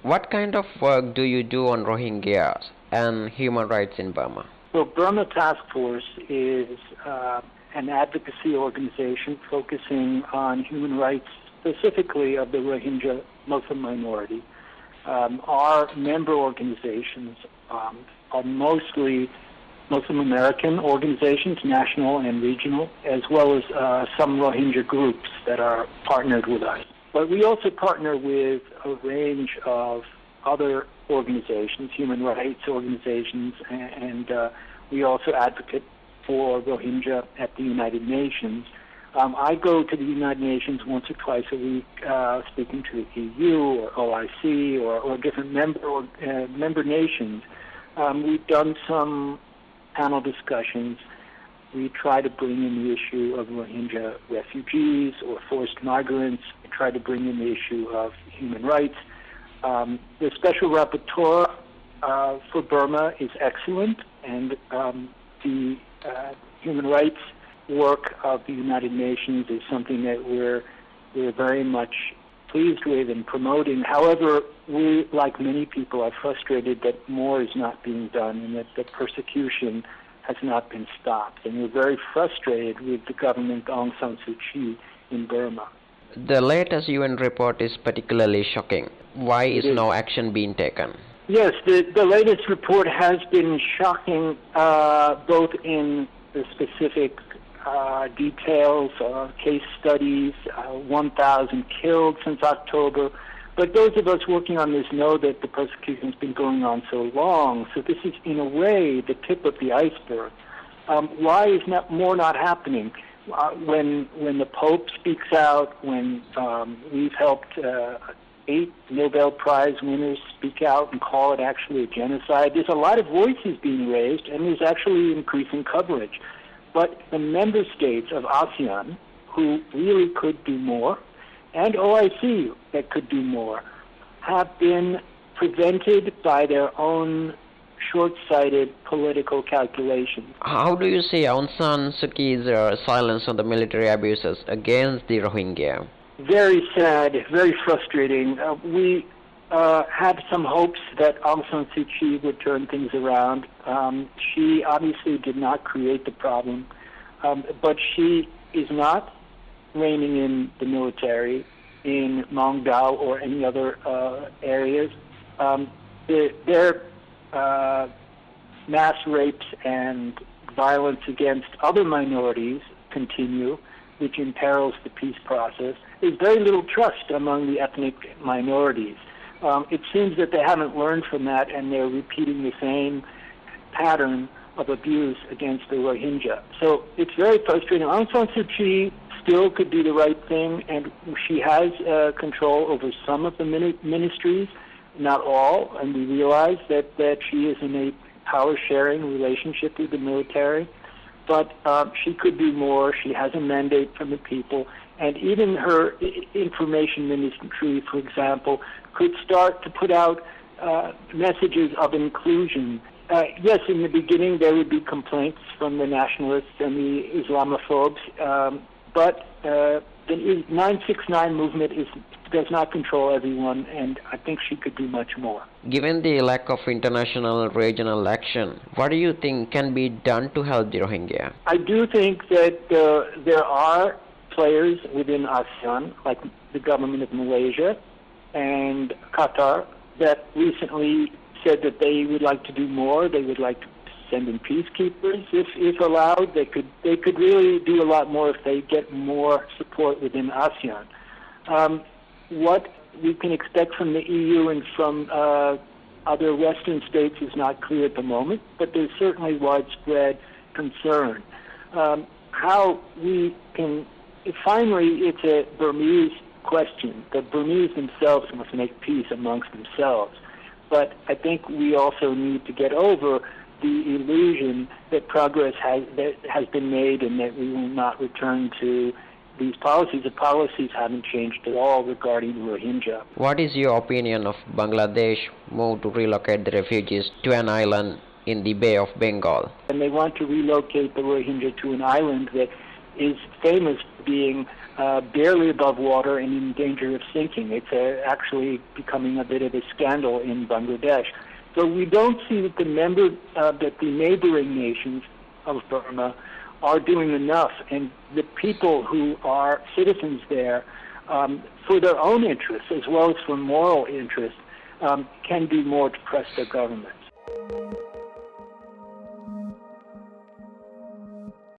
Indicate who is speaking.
Speaker 1: What kind of work do you do on Rohingyas and human rights in Burma?
Speaker 2: Well, Burma Task Force is an advocacy organization focusing on human rights, specifically of the Rohingya Muslim minority. Our member organizations are mostly Muslim American organizations, national and regional, as well as some Rohingya groups that are partnered with us. But we also partner with a range of other organizations, human rights organizations, and we also advocate for Rohingya at the United Nations. I go to the United Nations once or twice a week, speaking to the EU or OIC or different member nations. We've done some panel discussions. We try to bring in the issue of Rohingya refugees or forced migrants. We try to bring in the issue of human rights. The Special Rapporteur for Burma is excellent, and the human rights work of the United Nations is something that we're very much pleased with and promoting. However, we, like many people, are frustrated that more is not being done and that the persecution has not been stopped. And we're very frustrated with the government Aung San Suu Kyi in Burma.
Speaker 1: The latest UN report is particularly shocking. Why is no action being taken?
Speaker 2: Yes, the latest report has been shocking, both in the specific details, case studies, 1,000 killed since October. But those of us working on this know that the persecution has been going on so long. So this is, in a way, the tip of the iceberg. Why is more not happening? When the Pope speaks out, when we've helped 8 Nobel Prize winners speak out and call it actually a genocide, there's a lot of voices being raised, and there's actually increasing coverage. But the member states of ASEAN, who really could do more, and OIC that could do more, have been prevented by their own short-sighted political calculations.
Speaker 1: How do you see Aung San Suu Kyi's silence on the military abuses against the Rohingya?
Speaker 2: Very sad, very frustrating. We had some hopes that Aung San Suu Kyi would turn things around. She obviously did not create the problem, but she is not reigning in the military in Maungdaw or any other areas. Their mass rapes and violence against other minorities continue, which imperils the peace process. There's very little trust among the ethnic minorities. It seems that they haven't learned from that, and they're repeating the same pattern of abuse against the Rohingya. So it's very frustrating. Aung San Suu Kyi still could do the right thing, and she has control over some of the ministries, not all, and we realize that she is in a power-sharing relationship with the military. But she could do more. She has a mandate from the people. And even her information ministry, for example, could start to put out messages of inclusion. Yes, in the beginning there would be complaints from the nationalists and the Islamophobes, but the 969 movement does not control everyone, and I think she could do much more.
Speaker 1: Given the lack of international regional action, what do you think can be done to help the Rohingya?
Speaker 2: I do think that there are players within ASEAN, like the government of Malaysia and Qatar, that recently said that they would like to do more. They would like to send in peacekeepers if allowed. They could really do a lot more if they get more support within ASEAN. What we can expect from the EU and from other Western states is not clear at the moment, but there's certainly widespread concern. How we can, finally, it's a Burmese question. The Burmese themselves must make peace amongst themselves. But I think we also need to get over the illusion that progress has been made and that we will not return to these policies. The policies haven't changed at all regarding the Rohingya.
Speaker 1: What is your opinion of Bangladesh move to relocate the refugees to an island in the Bay of Bengal?
Speaker 2: And they want to relocate the Rohingya to an island that is famous for being barely above water and in danger of sinking. It's actually becoming a bit of a scandal in Bangladesh. So we don't see that the neighboring nations of Burma are doing enough, and the people who are citizens there, for their own interests as well as for moral interests, can do more to press their governments.